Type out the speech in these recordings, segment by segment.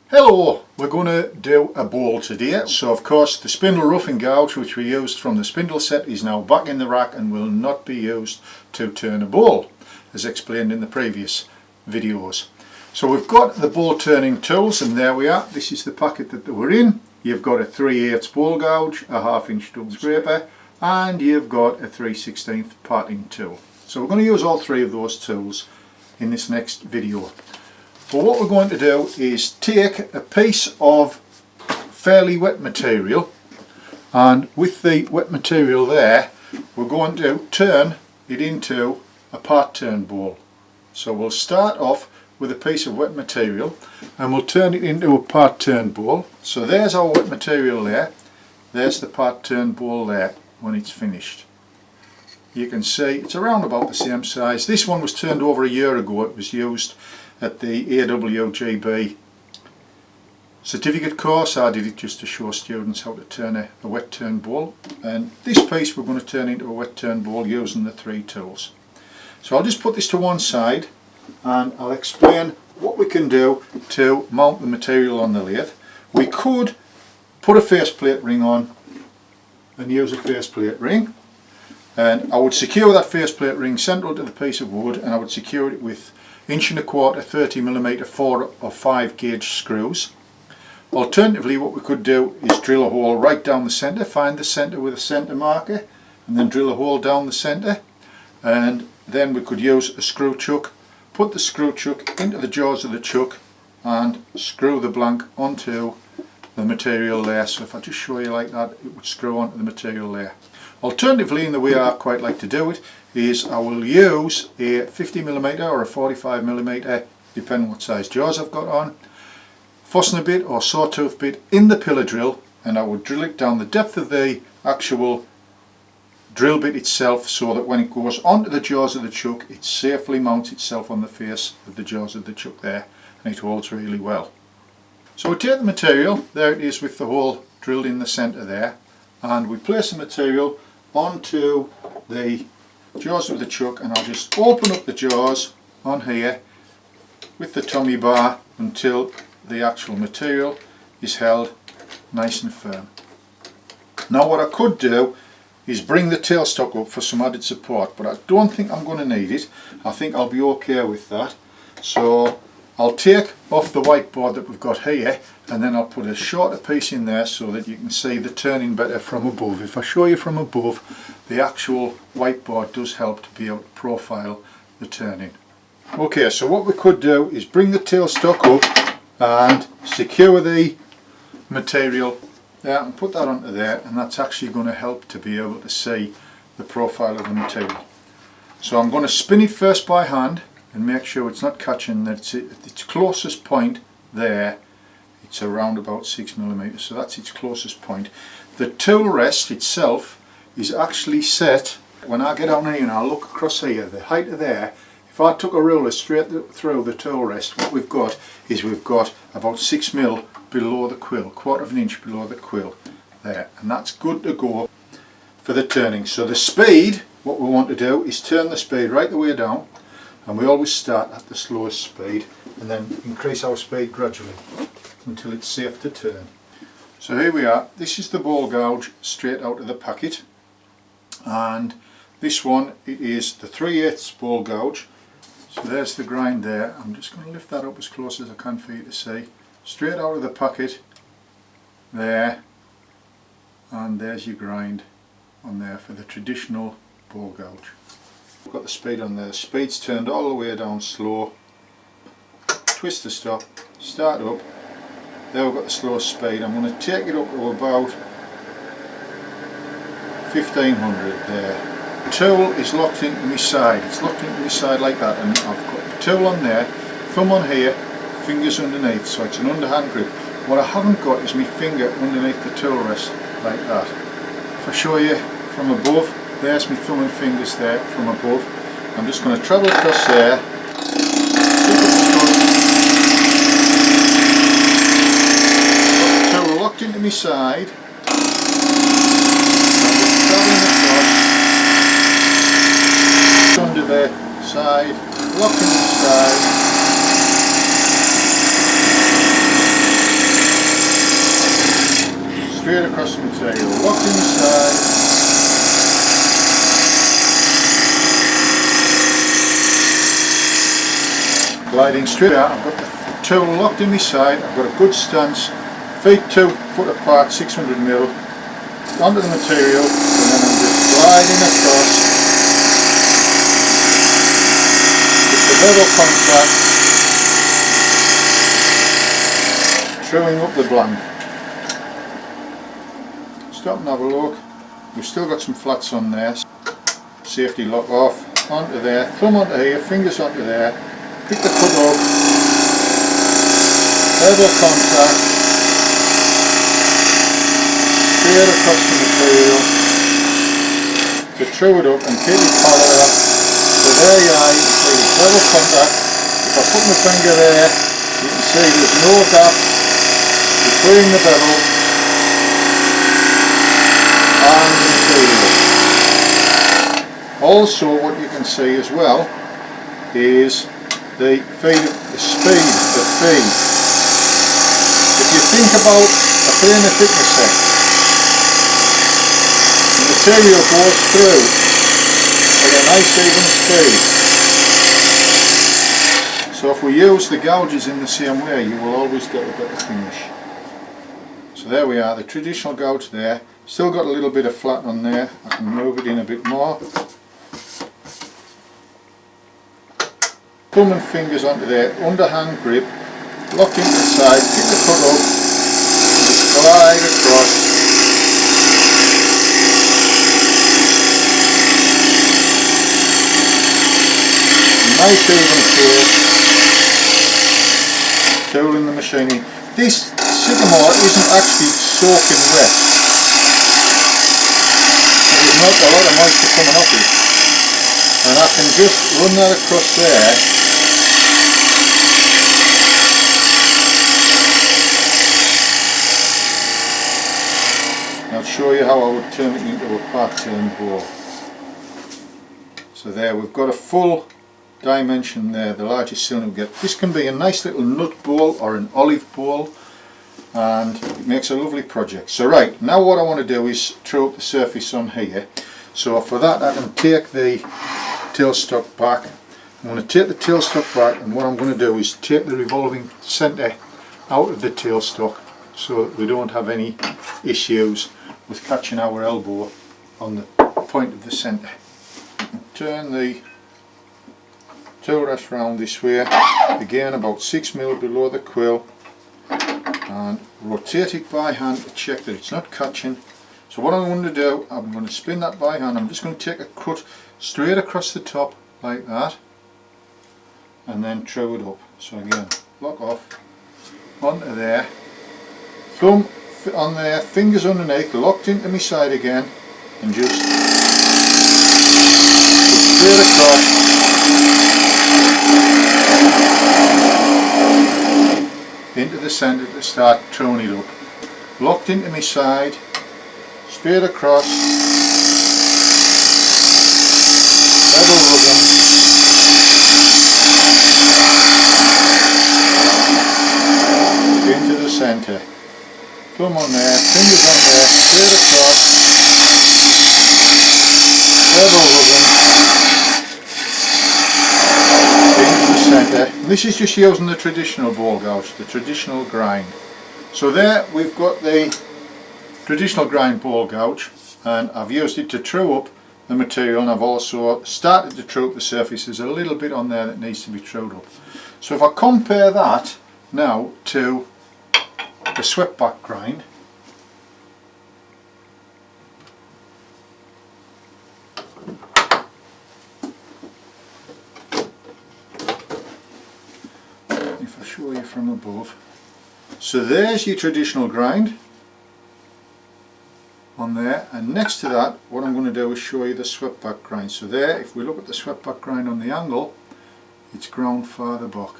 Hello, we're going to do a bowl today. So of course the spindle roughing gouge which we used from the spindle set is now back in the rack and will not be used to turn a bowl, as explained in the previous videos. So we've got the bowl turning tools, and there we are. This is the packet that they were in. You've got a 3/8 bowl gouge, a 1/2 inch double scraper, and you've got a 3/16 parting tool. So we're going to use all three of those tools in this next video. But what we're going to do is take a piece of fairly wet material, and with the wet material there we're going to turn it into a part turn bowl. So we'll start off with a piece of wet material and we'll turn it into a part turn bowl. So there's our wet material there, there's the part turn bowl there when it's finished. You can see it's around about the same size. This one was turned over a year ago. It was used at the AWGB certificate course. I did it just to show students how to turn a wet turn bowl, and this piece we're going to turn into a wet turn bowl using the three tools. So I'll just put this to one side and I'll explain what we can do to mount the material on the lathe. We could put a faceplate ring on and use a faceplate ring, and I would secure that faceplate ring central to the piece of wood, and I would secure it with 1¼ inch 30mm 4 or 5 gauge screws. Alternatively, what we could do is drill a hole right down the centre, find the centre with a centre marker and then drill a hole down the centre, and then we could use a screw chuck, put the screw chuck into the jaws of the chuck and screw the blank onto the material there. So if I just show you like that, it would screw onto the material there. Alternatively, in the way I quite like to do it, is I will use a 50mm or a 45mm, depending what size jaws I've got on, Forstner bit or sawtooth bit in the pillar drill, and I would drill it down the depth of the actual drill bit itself, so that when it goes onto the jaws of the chuck it safely mounts itself on the face of the jaws of the chuck there, and it holds really well. So we take the material, there it is with the hole drilled in the centre there, and we place the material onto the jaws of the chuck, and I'll just open up the jaws on here with the tummy bar until the actual material is held nice and firm. Now what I could do is bring the tailstock up for some added support, but I don't think I'm going to need it. I think I'll be okay with that. So I'll take off the whiteboard that we've got here, and then I'll put a shorter piece in there so that you can see the turning better from above. If I show you from above, the actual whiteboard does help to be able to profile the turning. Okay, so what we could do is bring the tailstock up and secure the material there and put that onto there, and that's actually going to help to be able to see the profile of the material. So I'm going to spin it first by hand and make sure it's not catching, that it's at its closest point there. It's around about 6mm, so that's its closest point. The tool rest itself is actually set, when I get down here and I look across here, the height of there, if I took a ruler straight through the tool rest, what we've got is we've got about 6mm below the quill, 1/4 inch below the quill there, and that's good to go for the turning. So the speed, what we want to do is turn the speed right the way down, and we always start at the slowest speed and then increase our speed gradually until it's safe to turn. So here we are, this is the bowl gouge straight out of the packet, and this one, it is the 3/8 bowl gouge. So there's the grind there. I'm just going to lift that up as close as I can for you to see. Straight out of the packet there, and there's your grind on there for the traditional bowl gouge. I've got the speed on there, the speed's turned all the way down slow. Twist the stop, start up, there we've got the slow speed. I'm going to take it up to about 1500 there. The tool is locked into my side, it's locked into my side like that, and I've got the tool on there, thumb on here, fingers underneath, so it's an underhand grip. What I haven't got is my finger underneath the tool rest like that. If I show you from above, there's my thumb and fingers there from above. I'm just going to travel across there, got the tool locked into my side, under the side, locked into the side, sliding straight out. I've got the tool locked in my side, I've got a good stance, feet 2 foot apart, 600mm, onto the material, and then I'm just gliding across with the level contact, truing up the blank. Stop and have a look. We've still got some flats on there. Safety lock off, onto there, thumb onto here, fingers onto there, pick the cut up, level contact, straight across the material to true it up and keep it parallel. So there you are, you can see it's level contact. If I put my finger there, you can see there's no gap between the bevel and the material. Also, what you can see as well is the speed of feed. If you think about a plane of thickness set, the material goes through at a nice even speed. So if we use the gouges in the same way, you will always get a better finish. So there we are, the traditional gouge there. Still got a little bit of flat on there. I can move it in a bit more. Thumb and fingers onto there, underhand grip, lock into the side, pick the cut up, and just glide across. Nice even flow. Tool in the machining. This sycamore isn't actually soaking wet. There's not a lot of moisture coming off it. And I can just run that across there. I'll show you how I would turn it into a part-turn bowl. So there, we've got a full dimension there, the largest cylinder we get. This can be a nice little nut bowl or an olive bowl, and it makes a lovely project. So right, now what I want to do is throw up the surface on here. So for that I can take the tailstock back. I'm going to take the tailstock back, and what I'm going to do is take the revolving centre out of the tailstock so that we don't have any issues with catching our elbow on the point of the centre. Turn the tool rest round this way, again about 6mm below the quill, and rotate it by hand to check that it's not catching. So what I'm going to do, I'm going to spin that by hand. I'm just going to take a cut straight across the top like that, and then true it up. So again, lock off, onto there, thumb on there, fingers underneath, locked into my side again, and just straight across, into the centre to start truing it up. Locked into my side, straight across, level rubbing, into the centre. Thumb on there, fingers on there, straight across, level rubbing, into the centre. This is just using the traditional bowl gouge, the traditional grind. So there we've got the traditional grind bowl gouge, and I've used it to true up the material, and I've also started to true up the surface. There's a little bit on there that needs to be trued up. So if I compare that now to the swept back grind, if I show you from above, so there's your traditional grind on there, and next to that what I'm going to do is show you the swept back grind. So there, if we look at the swept back grind on the angle, it's ground farther back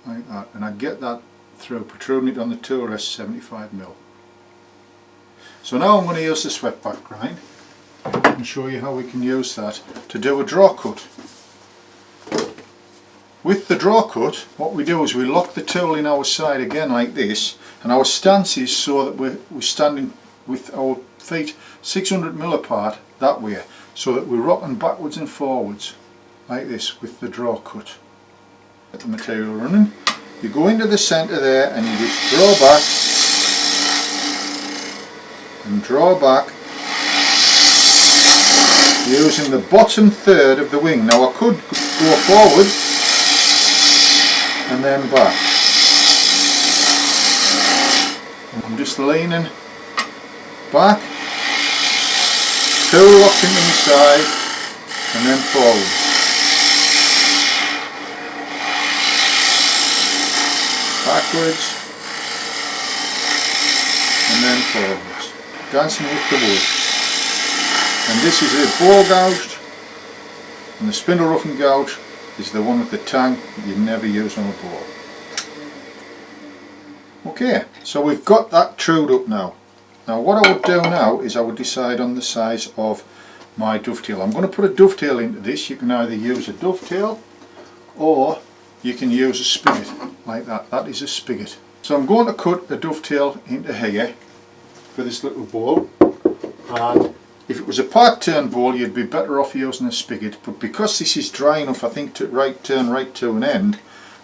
like that, and I get that through protruding it on the tool rest 75mm. So now I'm going to use the swept back grind and show you how we can use that to do a draw cut. With the draw cut, what we do is we lock the tool in our side again like this, and our stance is so that we're standing with our feet 600mm apart that way, so that we're rocking backwards and forwards like this with the draw cut. get the material running. You go into the centre there and you just draw back and draw back using the bottom third of the wing. Now I could go forward and then back. I'm just leaning back, tool locked into the side and then forward. Backwards and then forwards, dancing with the wood. And this is a ball gouged, and the spindle roughing gouge is the one with the tang that you never use on a ball. Okay, so we've got that trued up now. Now what I would do now is I would decide on the size of my dovetail. I'm going to put a dovetail into this. You can either use a dovetail or you can use a spigot like that. That is a spigot. So I'm going to cut a dovetail into here for this little ball, and if it was a part turn ball you'd be better off using a spigot, but because this is dry enough I think to turn right to an end,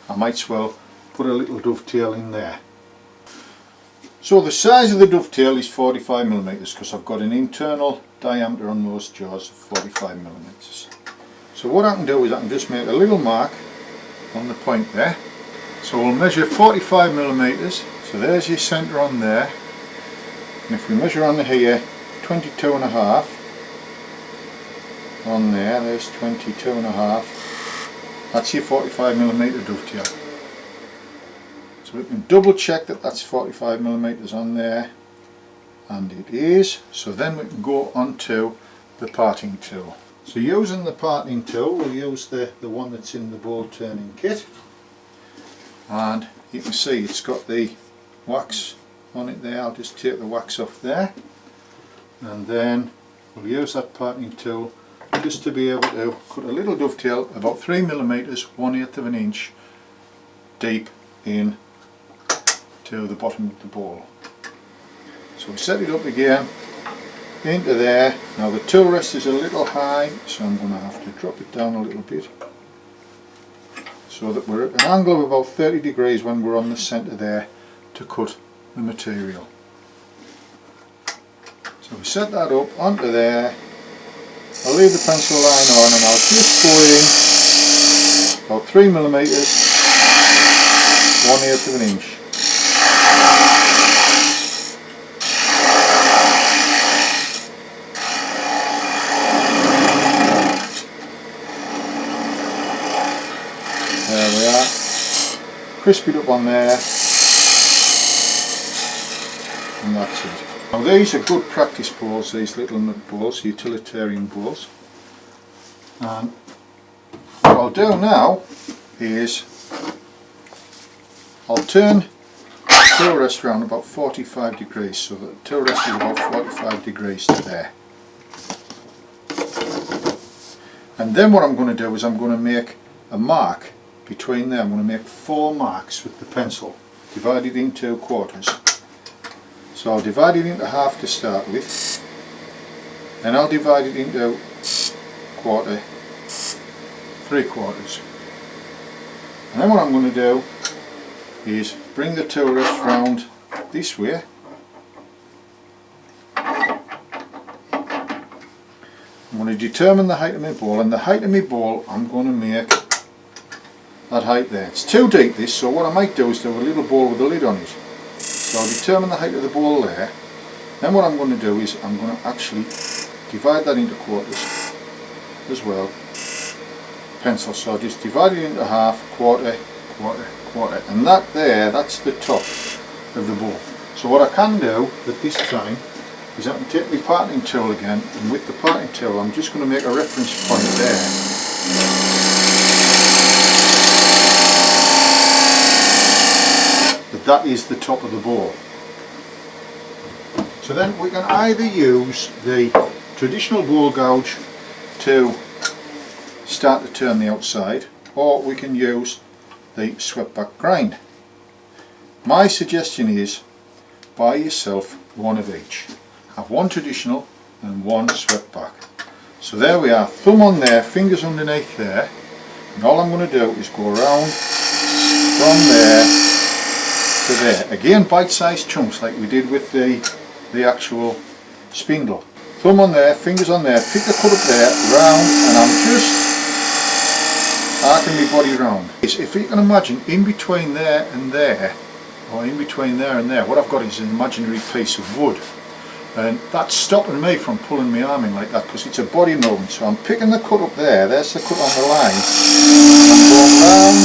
I might as well put a little dovetail in there. So the size of the dovetail is 45mm because I've got an internal diameter on those jaws of 45mm. So what I can do is I can just make a little mark on the point there. So we'll measure 45mm, so there's your centre on there, and if we measure on here 22.5 on there, there's 22.5, that's your 45mm dovetail. So we can double check that that's 45mm on there, and it is. So then we can go on to the parting tool. So using the parting tool, we'll use the one that's in the ball turning kit, and you can see it's got the wax on it there. I'll just take the wax off there, and then we'll use that parting tool just to be able to cut a little dovetail about 3mm, 1/8 of an inch deep in to the bottom of the ball. So we set it up again into there. Now the tool rest is a little high, so I'm going to have to drop it down a little bit so that we're at an angle of about 30 degrees when we're on the centre there to cut the material. So we set that up onto there. I'll leave the pencil line on and I'll just go in about 3mm, 1/8 of an inch. There we are, crisp it up on there, and that's it. Now these are good practice balls, these little nut balls, utilitarian balls, and what I'll do now is I'll turn the tool rest around about 45 degrees, so that the tool rest is about 45 degrees to there. And then what I'm going to do is I'm going to make a mark between them. I'm going to make 4 marks with the pencil, divided into quarters. So I'll divide it into half to start with, then I'll divide it into quarter, 3/4. And then what I'm going to do is bring the tool rest round this way, I'm going to determine the height of my ball, and the height of my ball I'm going to make that height there. It's too deep this, so what I might do is do a little ball with a lid on it. So I'll determine the height of the ball there. Then what I'm going to do is I'm going to actually divide that into quarters as well. Pencil, so I'll just divide it into half, quarter, quarter, quarter, and that there, that's the top of the ball. So what I can do at this time is I can take my parting tool again, and with the parting tool I'm just going to make a reference point there. That is the top of the ball. So then we can either use the traditional ball gouge to start to turn the outside, or we can use the swept back grind. My suggestion is buy yourself one of each. Have one traditional and one swept back. So there we are, thumb on there, fingers underneath there, and all I'm going to do is go around from there to there. Again, bite-sized chunks like we did with the actual spindle. Thumb on there, fingers on there, pick the cut up there, round, and I'm just arcing my body round. If you can imagine, in between there and there, or in between there and there, what I've got is an imaginary piece of wood. And that's stopping me from pulling my arm in like that because it's a body movement. So I'm picking the cut up there, there's the cut on the line, I'm going round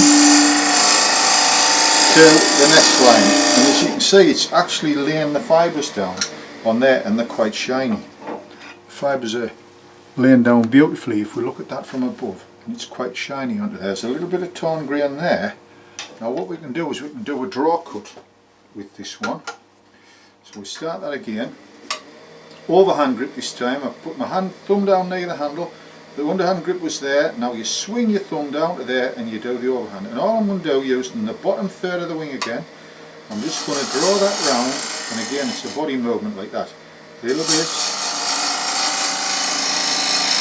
to the next line. And as you can see, it's actually laying the fibres down on there, and they're quite shiny. The fibres are laying down beautifully if we look at that from above, and it's quite shiny under there. There's a little bit of torn grain there. Now what we can do is we can do a draw cut with this one. So we start that again. Overhand grip this time. I put my thumb down near the handle. The underhand grip was there. Now you swing your thumb down to there and you do the overhand. And all I'm going to do, using the bottom third of the wing again, I'm just going to draw that round, and again it's a body movement like that. A little bit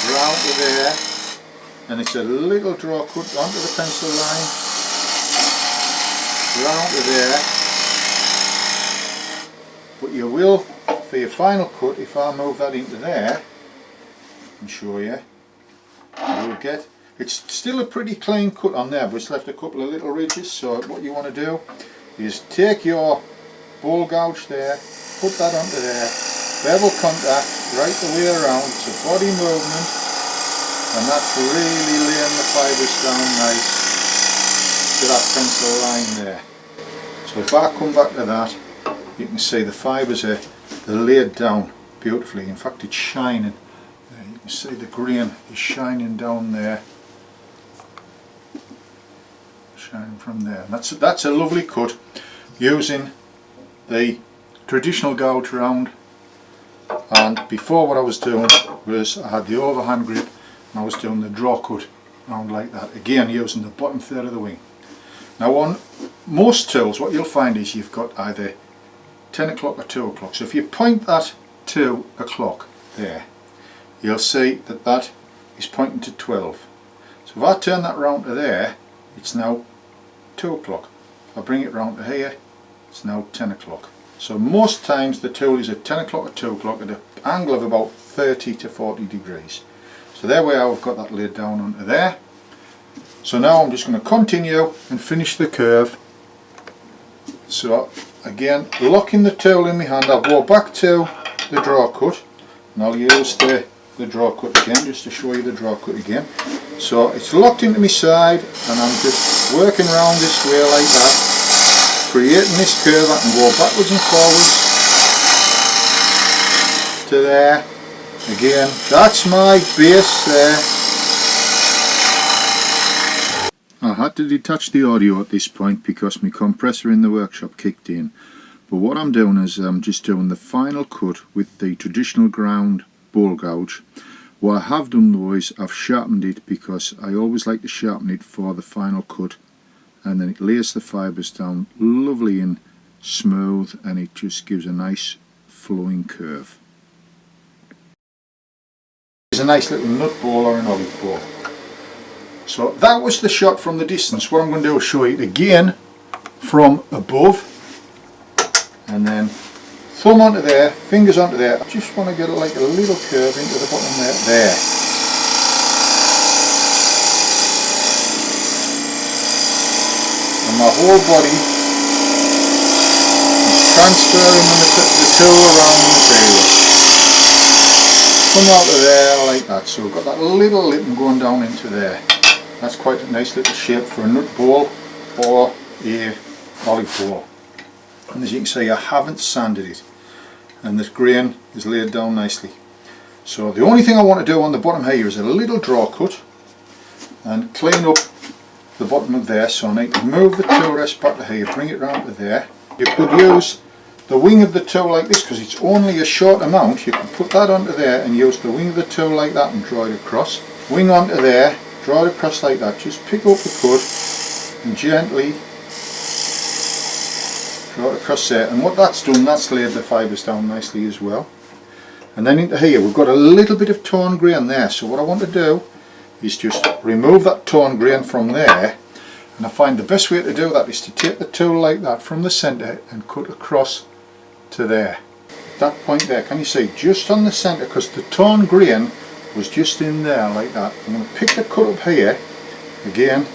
round to there, and it's a little draw cut onto the pencil line, round to there. But you will, for your final cut, if I move that into there and show you, you'll get, it's still a pretty clean cut on there, but it's left a couple of little ridges. So what you want to do is take your bowl gouge there, put that onto there, level contact right the way around. It's a body movement, and that's really laying the fibres down nice to that pencil line there. So if I come back to that, you can see the fibres are, they're laid down beautifully. In fact, it's shining. You can see the grain is shining down there, shining from there. And that's a lovely cut using the traditional gouge round. And before, what I was doing was I had the overhand grip and I was doing the draw cut round like that, again using the bottom third of the wing. Now on most tools what you'll find is you've got either 10 o'clock or 2 o'clock. So if you point that 2 o'clock there, you'll see that that is pointing to 12. So if I turn that round to there, it's now 2 o'clock. If I bring it round to here, it's now 10 o'clock. So most times the tool is at 10 o'clock or 2 o'clock at an angle of about 30 to 40 degrees. So there we are, we've got that laid down onto there. So now I'm just going to continue and finish the curve. So again, locking the tool in my hand, I'll go back to the draw cut, and I'll use the draw cut again just to show you the draw cut again. So it's locked into my side, and I'm just working around this way like that, creating this curve. I can go backwards and forwards to there. Again, that's my base there. I had to detach the audio at this point because my compressor in the workshop kicked in. But what I'm doing is I'm just doing the final cut with the traditional ground bowl gouge. What I have done though is I've sharpened it because I always like to sharpen it for the final cut, and then it lays the fibres down lovely and smooth, and it just gives a nice flowing curve. It's a nice little nut bowl or an olive bowl. So that was the shot from the distance. What I'm going to do is show you it again from above, and then thumb onto there, fingers onto there. I just want to get like a little curve into the bottom there. There. And my whole body is transferring the tool around the material. Come out of there like that. So we've got that little lip going down into there. That's quite a nice little shape for a nut bowl or a olive bowl. And as you can see, I haven't sanded it, and this grain is laid down nicely. So the only thing I want to do on the bottom here is a little draw cut and clean up the bottom of there. So I need to move the tool rest back to here, bring it round to there. You could use the wing of the tool like this because it's only a short amount. You can put that onto there and use the wing of the tool like that and draw it across. Wing onto there, draw it across like that. Just pick up the cut and gently draw it across there. And what that's done, that's laid the fibres down nicely as well. And then into here we've got a little bit of torn grain there. So what I want to do is just remove that torn grain from there, And I find the best way to do that is to take the tool like that from the centre and cut across to there. That point there, can you see, just on the centre, because the torn grain was just in there like that. I'm going to pick the cut up here again,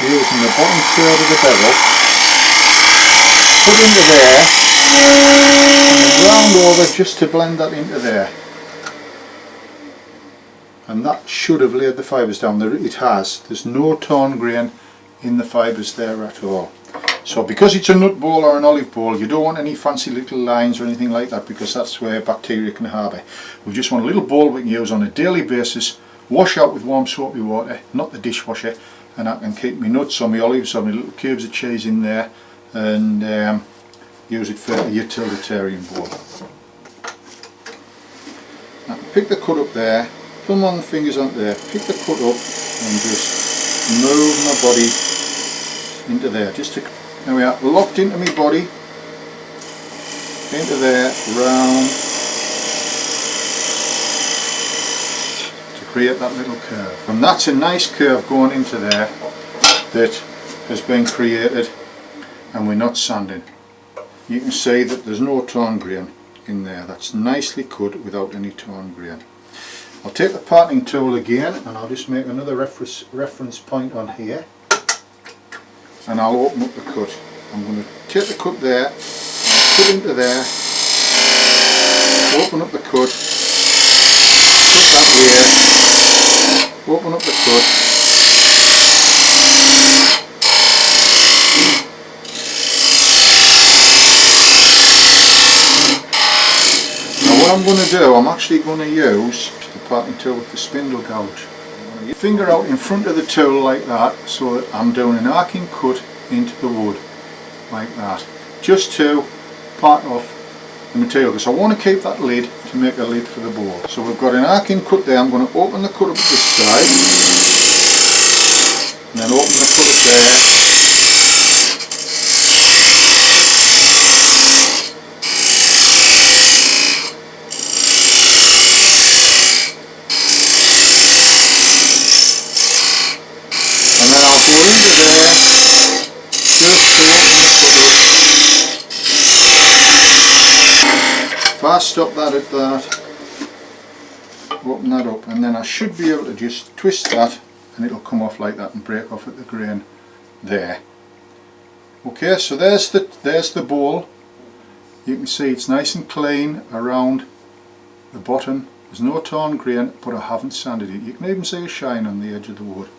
using the bottom third of the bevel, put into there, and then round over just to blend that into there. And that should have laid the fibres down. It has. There's no torn grain in the fibres there at all. So because it's a nut bowl or an olive bowl, you don't want any fancy little lines or anything like that, because that's where bacteria can harbour. We just want a little bowl we can use on a daily basis, wash out with warm soapy water, not the dishwasher, and I can keep my nuts or my olives or my little cubes of cheese in there and use it for a utilitarian bowl. Now pick the cut up there, thumb on the fingers onto there, pick the cut up and just move my body into there. Now we are locked into my body, into there, round, to create that little curve. And that's a nice curve going into there that has been created, and we're not sanding. You can see that there's no torn grain in there. That's nicely cut without any torn grain. I'll take the parting tool again and I'll just make another reference point on here, and I'll open up the cut. I'm going to take the cut there, I'll put into there, open up the cut, put that here, open up the cut, now what I'm going to do, I'm actually going to use the parting tool with the spindle gouge. Finger out in front of the tool like that, so that I'm doing an arcing cut into the wood like that, just to part off the material, because I want to keep that lid to make a lid for the bowl. So we've got an arcing cut there. I'm going to open the cut up this side and then open the cut up there. If I stop that at that, open that up, and then I should be able to just twist that and it'll come off like that and break off at the grain there. Okay, so there's the bowl. You can see it's nice and clean around the bottom. There's no torn grain, but I haven't sanded it. You can even see a shine on the edge of the wood.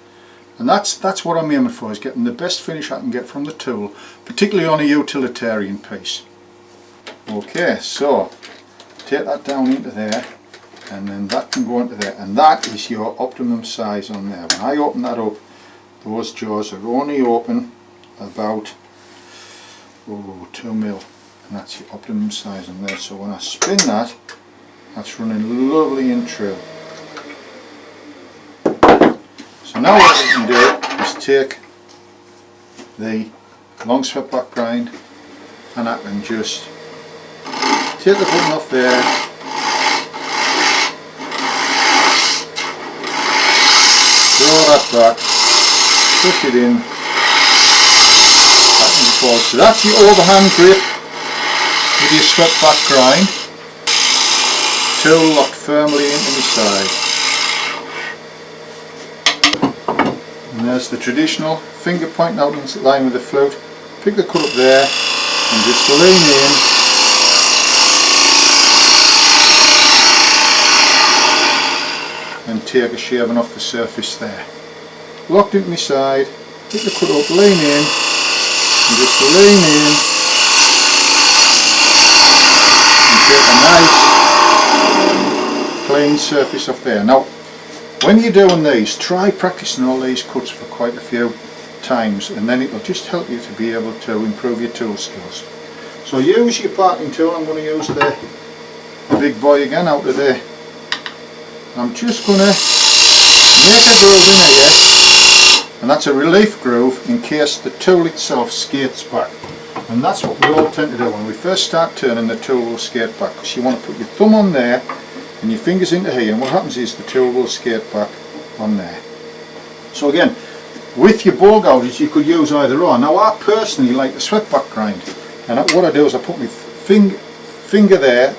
And that's what I'm aiming for, is getting the best finish I can get from the tool, particularly on a utilitarian piece. Okay, so take that down into there, and then that can go into there, and that is your optimum size on there. When I open that up, those jaws are only open about 2 mil, and that's your optimum size on there. So when I spin that, that's running lovely and true. So now what we can do is take the long swept back grind, and I can just take the button off there, draw that back, push it in, back and forth. So that's your overhand grip with your swept back grind, tool locked firmly into the side. And there's the traditional finger pointing out in line with the flute. Pick the cut up there and just lean in, and take a shaving off the surface there. Locked into my side, pick the cut up, lean in, and just lean in, and take a nice clean surface off there. Now, when you're doing these, try practicing all these cuts for quite a few times, and then it'll just help you to be able to improve your tool skills. So use your parting tool. I'm going to use the big boy again out of there. I'm just going to make a groove in here, and that's a relief groove in case the tool itself skates back. And that's what we all tend to do when we first start turning. The tool will skate back, because you want to put your thumb on there and your fingers into here, and what happens is the tool will skate back on there. So again, With your ball gouges you could use either or. Now I personally like the swept back grind, and what I do is I put my finger there,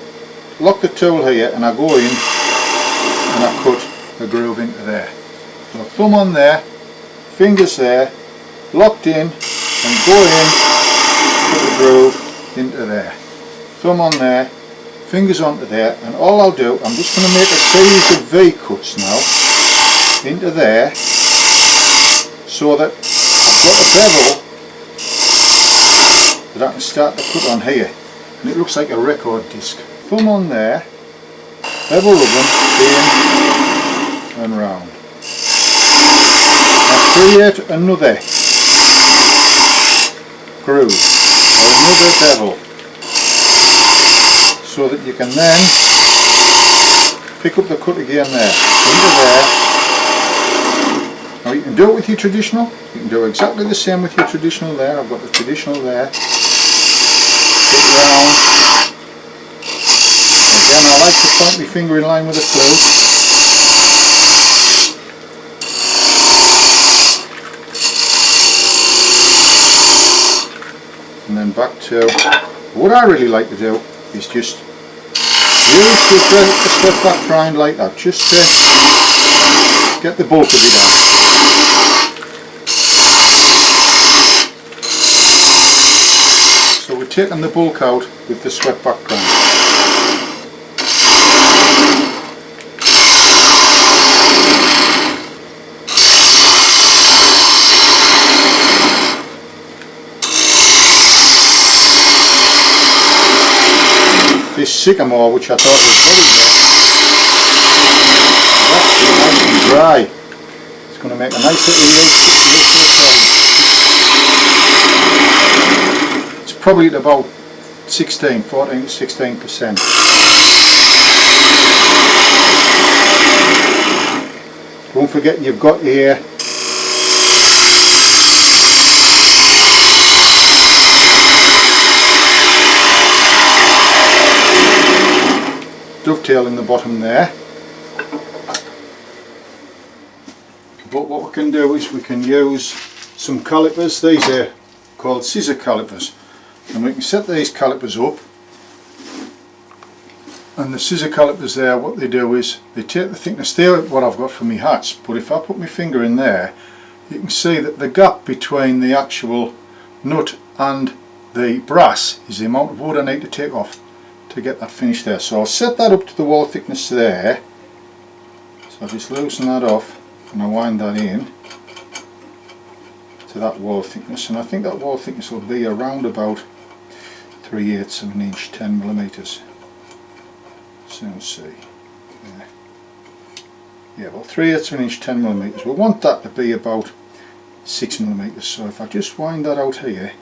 lock the tool here, and I go in and I cut a groove into there. So thumb on there, fingers there, locked in, and go in, put the groove into there. Thumb on there, fingers onto there, and all I'll do, I'm just going to make a series of V cuts now into there, so that I've got a bevel that I can start to cut on here, and it looks like a record disc. Thumb on there, bevel of them in and round. Now create another groove or another bevel, so that you can then pick up the cut again there, into there. Now you can do it with your traditional, you can do exactly the same with your traditional there. I've got the traditional there, put round. Again, I like to point my finger in line with the flute. And then back to, what I really like to do is just use the swept back grind like that, just to get the bulk of it out. So we're taking the bulk out with the swept back grind. This sycamore, which I thought was very good, is actually nice and dry. It's going to make a nice little neutral. It's probably at about 14 to 16%. Don't forget you've got here dovetail in the bottom there, but what we can do is we can use some calipers. These are called scissor calipers, and we can set these calipers up, and the scissor calipers there, what they do is they take the thickness. They're what I've got for my hats, but if I put my finger in there, you can see that the gap between the actual nut and the brass is the amount of wood I need to take off to get that finish there. So I'll set that up to the wall thickness there. So I just loosen that off and I wind that in to that wall thickness, and I think that wall thickness will be around about 3/8 of an inch, 10mm. Soon see. Yeah, about 3/8 of an inch, 10mm. We want that to be about 6mm. So if I just wind that out here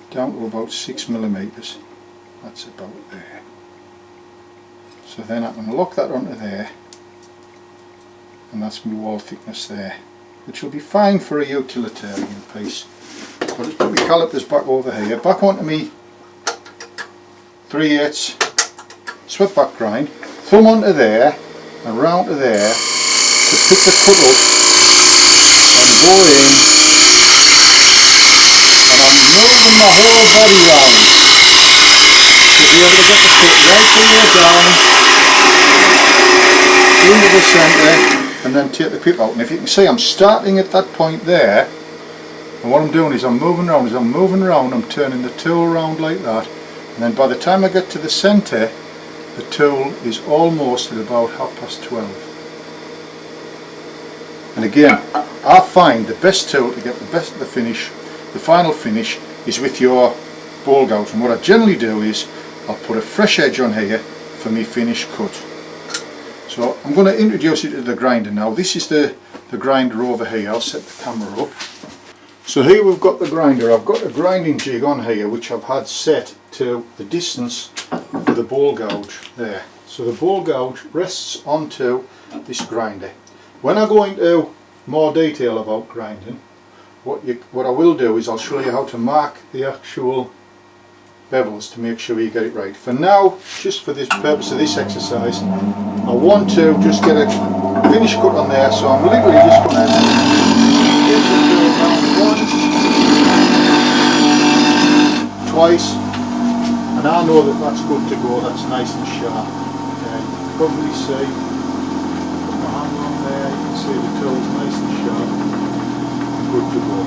down to about 6mm, that's about there. So then I can lock that onto there, and that's my wall thickness there, which will be fine for a utilitarian piece. So I'll just put my calipers back over here, back onto me 3/8 swept back grind, thumb onto there and round to there to pick the cut up and go in, and I'm moving my whole body round to be able to get the cut right the way down into the centre, and then take the pip out. And if you can see, I'm starting at that point there, and what I'm doing is I'm moving around, I'm turning the tool around like that, and then by the time I get to the centre, the tool is almost at about 12:30. And again, I find the best tool to get the finish, the final finish, is with your ball gouge. And what I generally do is I'll put a fresh edge on here for my finished cut. So I'm going to introduce it to the grinder now. This is the grinder over here. I'll set the camera up. So here we've got the grinder. I've got a grinding jig on here which I've had set to the distance for the ball gouge there. So the ball gouge rests onto this grinder. When I go into more detail about grinding, what I will do is I'll show you how to mark the actual bevels to make sure you get it right. For now, just for this purpose of this exercise, I want to just get a finished cut on there, so I'm literally just going to get the tool round once, twice, and I know that that's good to go, that's nice and sharp. Okay, you can probably see, put my hand on there, you can see the tool's nice and sharp, good to go.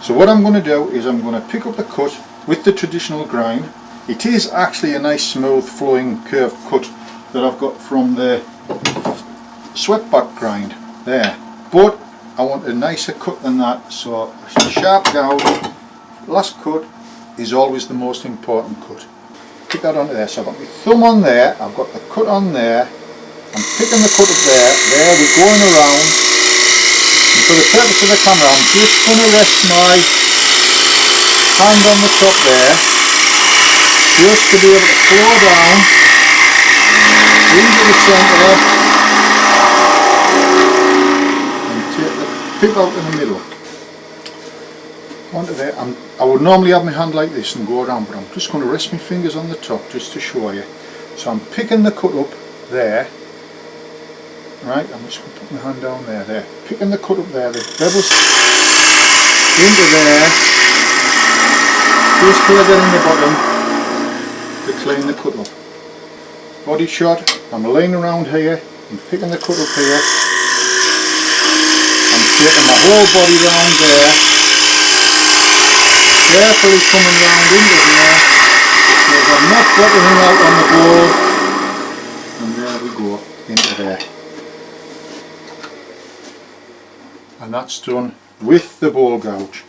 So what I'm going to do is I'm going to pick up the cut with the traditional grind. It is actually a nice smooth flowing curved cut that I've got from the swept-back grind there, but I want a nicer cut than that, so a sharp gouge, last cut is always the most important cut. Put that onto there, so I've got my thumb on there, I've got the cut on there, I'm picking the cut up there, we're going around, and for the purpose of the camera I'm just going to rest my hand on the top there, just to be able to flow down into the centre and take the tip out in the middle. Onto there. I would normally have my hand like this and go around, but I'm just going to rest my fingers on the top just to show you. So I'm picking the cut up there, right, I'm just going to put my hand down there, picking the cut up there, the bevels into there, just till I get in the bottom to clean the cut up. Body shot, I'm laying around here, I'm picking the cut up here, I'm taking my whole body round there, carefully coming round into there, so I'm not bottoming out on the board, and there we go, into there. And that's done with the bowl gouge.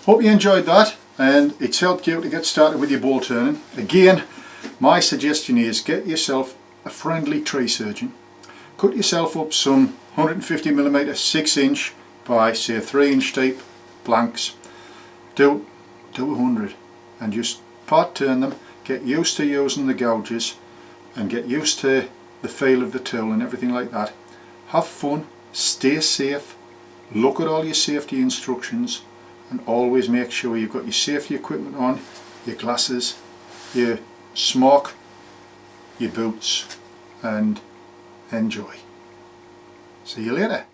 Hope you enjoyed that and it's helped you to get started with your bowl turning. Again, my suggestion is get yourself a friendly tree surgeon, cut yourself up some 150mm 6" by say 3" deep blanks, do 100 and just part turn them, get used to using the gouges and get used to the feel of the tool and everything like that. Have fun, stay safe, look at all your safety instructions and always make sure you've got your safety equipment on, your glasses, your smock, your boots, and enjoy. See you later.